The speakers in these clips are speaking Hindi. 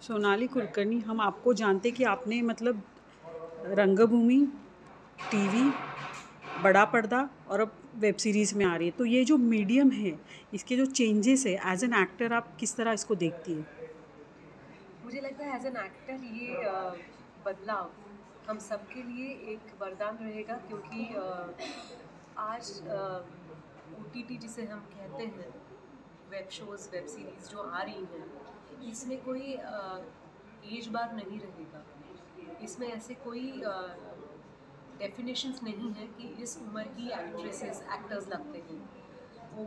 सोनाली कुलकर्णी, हम आपको जानते कि आपने मतलब रंगभूमि, टीवी, बड़ा पर्दा और अब वेब सीरीज़ में आ रही है। तो ये जो मीडियम है, इसके जो चेंजेस है, एज एन एक्टर आप किस तरह इसको देखती है? मुझे लगता है एज एन एक्टर ये बदलाव हम सबके लिए एक वरदान रहेगा क्योंकि आज OTT जिसे हम कहते हैं, वेब शोज़ वेब सीरीज़ जो आ रही हैं, इसमें कोई एज बार नहीं रहेगा। इसमें ऐसे कोई डेफिनेशंस नहीं है कि इस उम्र की एक्ट्रेसेस एक्टर्स लगते हैं। वो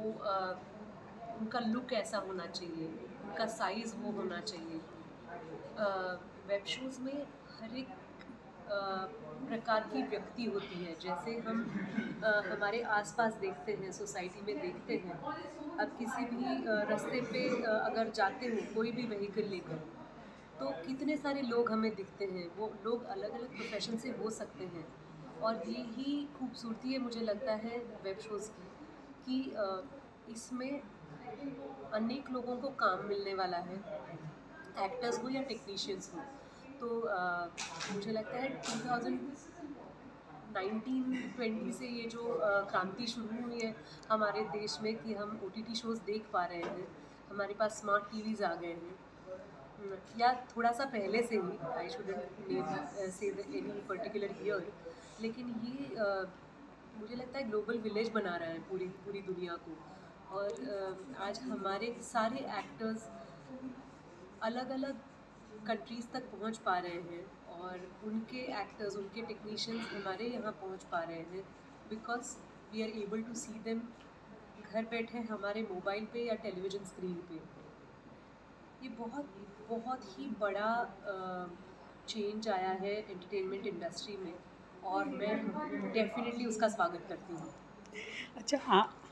उनका लुक ऐसा होना चाहिए, उनका साइज़ वो होना चाहिए। वेब शोज़ में हर एक प्रकार की व्यक्ति होती है। जैसे हम हमारे आसपास देखते हैं, सोसाइटी में देखते हैं। अब किसी भी रास्ते पे अगर जाते हो कोई भी व्हीकल लेकर, तो कितने सारे लोग हमें दिखते हैं। वो लोग अलग अलग प्रोफेशन से हो सकते हैं, और यही खूबसूरती है मुझे लगता है वेब शोज़ की, कि इसमें अनेक लोगों को काम मिलने वाला है, एक्टर्स हो या टेक्नीशियंस हो। तो मुझे लगता है 2019-20 से ये जो क्रांति शुरू हुई है हमारे देश में, कि हम OTT शोज़ देख पा रहे हैं, हमारे पास स्मार्ट टीवीज़ आ गए हैं। या थोड़ा सा पहले से ही, आई शुडंट नेम से एनी पर्टिकुलर ईयर, लेकिन ये मुझे लगता है ग्लोबल विलेज बना रहा है पूरी पूरी दुनिया को। और आज हमारे सारे एक्टर्स अलग अलग कंट्रीज़ तक पहुंच पा रहे हैं, और उनके एक्टर्स, उनके टेक्नीशियंस हमारे यहाँ पहुंच पा रहे हैं, because we are able to see them घर बैठे हमारे मोबाइल पे या टेलीविज़न स्क्रीन पे। ये बहुत बहुत ही बड़ा चेंज आया है एंटरटेनमेंट इंडस्ट्री में, और मैं डेफिनेटली उसका स्वागत करती हूँ। अच्छा,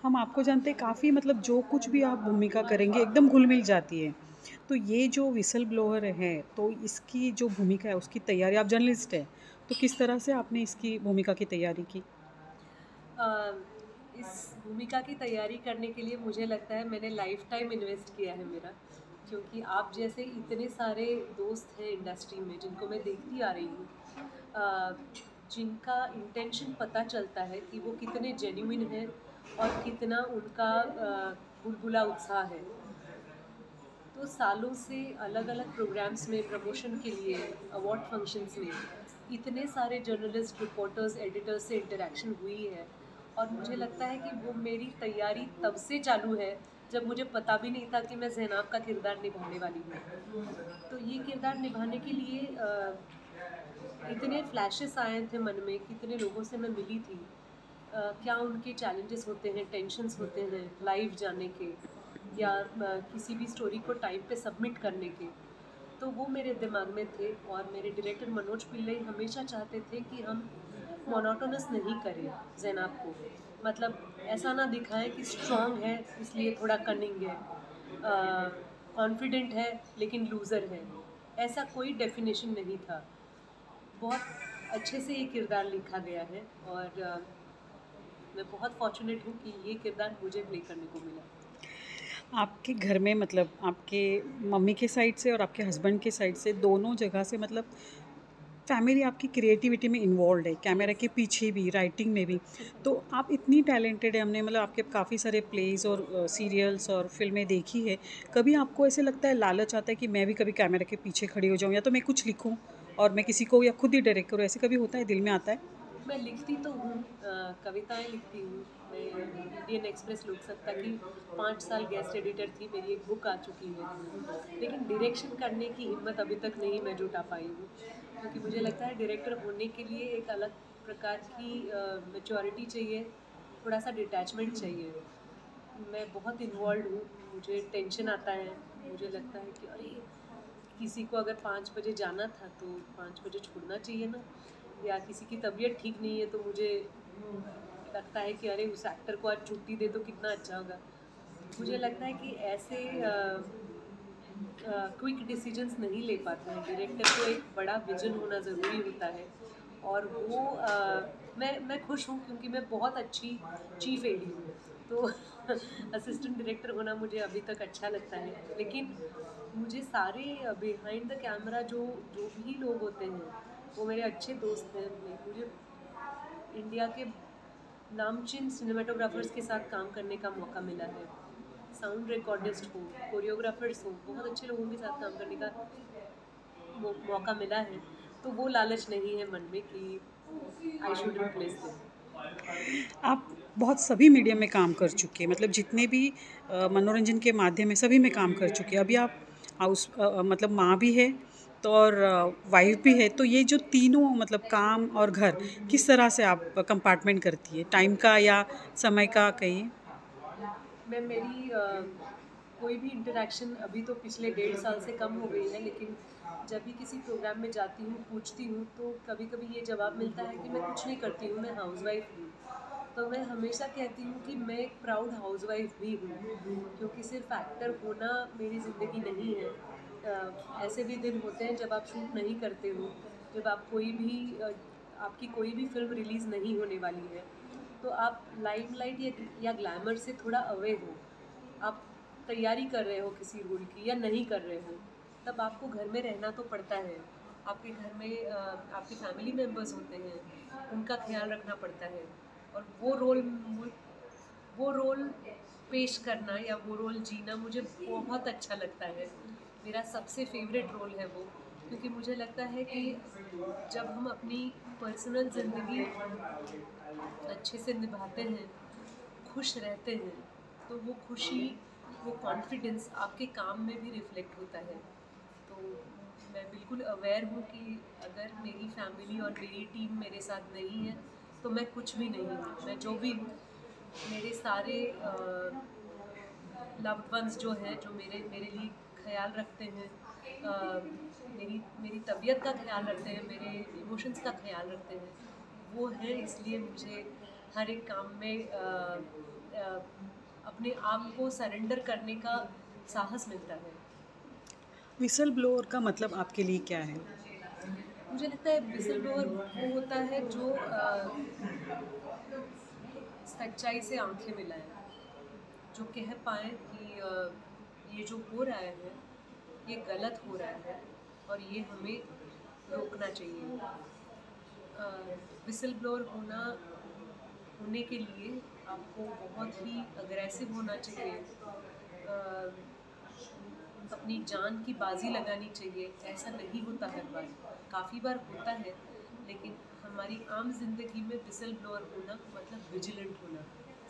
हम आपको जानते हैं काफ़ी मतलब जो कुछ भी आप भूमिका करेंगे एकदम घुल-मिल जाती है। तो ये जो व्हिसल ब्लोअर है, तो इसकी जो भूमिका है उसकी तैयारी, आप जर्नलिस्ट हैं, तो किस तरह से आपने इसकी भूमिका की तैयारी की? अ, इस भूमिका की तैयारी करने के लिए मुझे लगता है मैंने लाइफ टाइम इन्वेस्ट किया है मेरा, क्योंकि आप जैसे इतने सारे दोस्त हैं इंडस्ट्री में जिनको मैं देखती आ रही हूँ, अ, जिनका इंटेंशन पता चलता है कि वो कितने जेन्युइन हैं और कितना उनका बुलबुला उत्साह है। तो सालों से अलग अलग प्रोग्राम्स में प्रमोशन के लिए, अवार्ड फंक्शंस में इतने सारे जर्नलिस्ट, रिपोर्टर्स, एडिटर्स से इंटरेक्शन हुई है, और मुझे लगता है कि वो मेरी तैयारी तब से चालू है जब मुझे पता भी नहीं था कि मैं ज़ैनब का किरदार निभाने वाली हूँ। तो ये किरदार निभाने के लिए इतने फ्लैशेस आए थे मन में, कितने लोगों से मैं मिली थी, क्या उनके चैलेंजेस होते हैं, टेंशन्स होते हैं लाइव जाने के, या किसी भी स्टोरी को टाइम पे सबमिट करने के। तो वो मेरे दिमाग में थे, और मेरे डायरेक्टर मनोज पिल्लई हमेशा चाहते थे कि हम मोनोटोनस नहीं करें ज़ैनब को। मतलब ऐसा ना दिखाएं कि स्ट्रॉन्ग है इसलिए थोड़ा कनिंग है, कॉन्फिडेंट है लेकिन लूज़र है। ऐसा कोई डेफिनेशन नहीं था। बहुत अच्छे से ये किरदार लिखा गया है, और मैं बहुत फॉर्चुनेट हूँ कि ये किरदार मुझे प्ले करने को मिला। आपके घर में मतलब आपके मम्मी के साइड से और आपके हस्बैंड के साइड से दोनों जगह से मतलब फैमिली आपकी क्रिएटिविटी में इन्वॉल्व है, कैमरा यस। के पीछे भी, राइटिंग में भी। तो आप इतनी टैलेंटेड है, हमने मतलब आपके काफ़ी सारे प्लेज़ और सीरियल्स और फ़िल्में देखी है। कभी आपको ऐसे लगता है, लालच आता है कि मैं भी कभी कैमरा के पीछे खड़ी हो जाऊँ या तो मैं कुछ लिखूँ और मैं किसी को या खुद ही डायरेक्ट करूँ, ऐसे कभी होता है, दिल में आता है? मैं लिखती तो हूँ, कविताएं लिखती हूँ। मैं इंडियन एक्सप्रेस लोक सत्ता की 5 साल गेस्ट एडिटर थी, मेरी एक बुक आ चुकी है। लेकिन डायरेक्शन करने की हिम्मत अभी तक नहीं मैं जुटा पाई हूँ, क्योंकि मुझे लगता है डायरेक्टर होने के लिए एक अलग प्रकार की मैच्योरिटी चाहिए, थोड़ा सा डिटैचमेंट चाहिए। मैं बहुत इन्वॉल्व हूँ, मुझे टेंशन आता है। मुझे लगता है कि अरे, किसी को अगर 5 बजे जाना था तो 5 बजे छोड़ना चाहिए ना, या किसी की तबीयत ठीक नहीं है तो मुझे लगता है कि अरे उस एक्टर को आज छुट्टी दे तो कितना अच्छा होगा। मुझे लगता है कि ऐसे क्विक डिसीजंस नहीं ले पाते हैं। डायरेक्टर को एक बड़ा विजन होना ज़रूरी होता है, और वो मैं खुश हूँ क्योंकि मैं बहुत अच्छी चीफ एडी हूँ। तो असिस्टेंट डायरेक्टर होना मुझे अभी तक अच्छा लगता है, लेकिन मुझे सारे बिहाइंड द कैमरा जो जो भी लोग होते हैं वो मेरे अच्छे दोस्त हैं। मुझे इंडिया के नामचीन सिनेमाटोग्राफर्स के साथ काम करने का मौका मिला है। साउंड रिकॉर्डिस्ट हो, कोरियोग्राफर्स हो, बहुत अच्छे लोगों के साथ काम करने का मौका मिला है। तो वो लालच नहीं है मन में कि आई शुड रिप्लेस देम। आप बहुत सभी मीडियम में काम कर चुके हैं, मतलब जितने भी मनोरंजन के माध्यम है सभी में काम कर चुके हैं। अभी आप मतलब माँ भी है तो और वाइफ भी है, तो ये जो तीनों मतलब काम और घर किस तरह से आप कंपार्टमेंट करती है, टाइम का या समय का कहिए? मैं मेरी कोई भी इंटरेक्शन अभी तो पिछले 1.5 साल से कम हो गई है, लेकिन जब भी किसी प्रोग्राम में जाती हूँ, पूछती हूँ, तो कभी कभी ये जवाब मिलता है कि मैं कुछ नहीं करती हूँ, मैं हाउसवाइफ हूँ। तो मैं हमेशा कहती हूँ कि मैं एक प्राउड हाउसवाइफ भी हूँ, क्योंकि सिर्फ एक्टर होना मेरी ज़िंदगी नहीं है। ऐसे भी दिन होते हैं जब आप शूट नहीं करते हो, जब आप आपकी कोई भी फिल्म रिलीज़ नहीं होने वाली है, तो आप लाइमलाइट या ग्लैमर से थोड़ा अवे हो। आप तैयारी कर रहे हो किसी रोल की या नहीं कर रहे हो, तब आपको घर में रहना तो पड़ता है। आपके घर में आपके फैमिली मेम्बर्स होते हैं, उनका ख्याल रखना पड़ता है। और वो रोल पेश करना या वो रोल जीना मुझे बहुत अच्छा लगता है। मेरा सबसे फेवरेट रोल है वो, क्योंकि मुझे लगता है कि जब हम अपनी पर्सनल ज़िंदगी अच्छे से निभाते हैं, खुश रहते हैं, तो वो खुशी, वो कॉन्फिडेंस आपके काम में भी रिफ्लेक्ट होता है। तो मैं बिल्कुल अवेयर हूँ कि अगर मेरी फैमिली और मेरी टीम मेरे साथ नहीं है, तो मैं कुछ भी नहीं हूँ। मैं जो भी हूँ, मेरे सारे लव्ड वंस जो हैं, जो मेरे मेरे लिए ख्याल रखते हैं, मेरी मेरी तबीयत का ख्याल रखते हैं, मेरे इमोशंस का ख्याल रखते हैं, वो है। इसलिए मुझे हर एक काम में अपने आप को सरेंडर करने का साहस मिलता है। व्हिसल ब्लोअर का मतलब आपके लिए क्या है? मुझे लगता है विसल ब्लोअर वो होता है जो सच्चाई से आंखें मिलाए, जो कह पाए कि ये जो हो रहा है ये गलत हो रहा है और ये हमें रोकना चाहिए। विसल ब्लोअर होने के लिए आपको बहुत ही अग्रेसिव होना चाहिए, अपनी जान की बाजी लगानी चाहिए। ऐसा नहीं होता हर बार, काफ़ी बार होता है, लेकिन हमारी आम जिंदगी में विसल ब्लोअर होना मतलब विजिलेंट होना,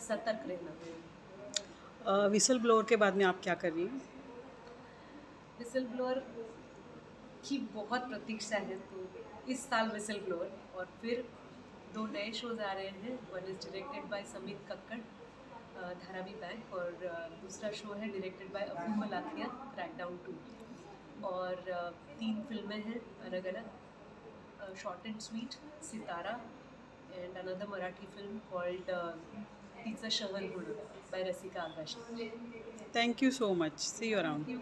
सतर्क रहना। व्हिसल ब्लोअर के बाद में आप क्या कर रही हैं? विसल ब्लोअर की बहुत प्रतीक्षा है, तो इस साल विसल ब्लोअर, और फिर 2 नए शोज आ रहे हैं। One is directed by Sameet Kakkar, Dharavi bank, और दूसरा शो है directed by Abu Malakia, crackdown 2। और 3 फिल्में हैं अलग अलग, short and sweet, Sitara, and another Marathi film called Tich Shahar Hona by Rasika Agashe. Thank you so much, see you thank around. You.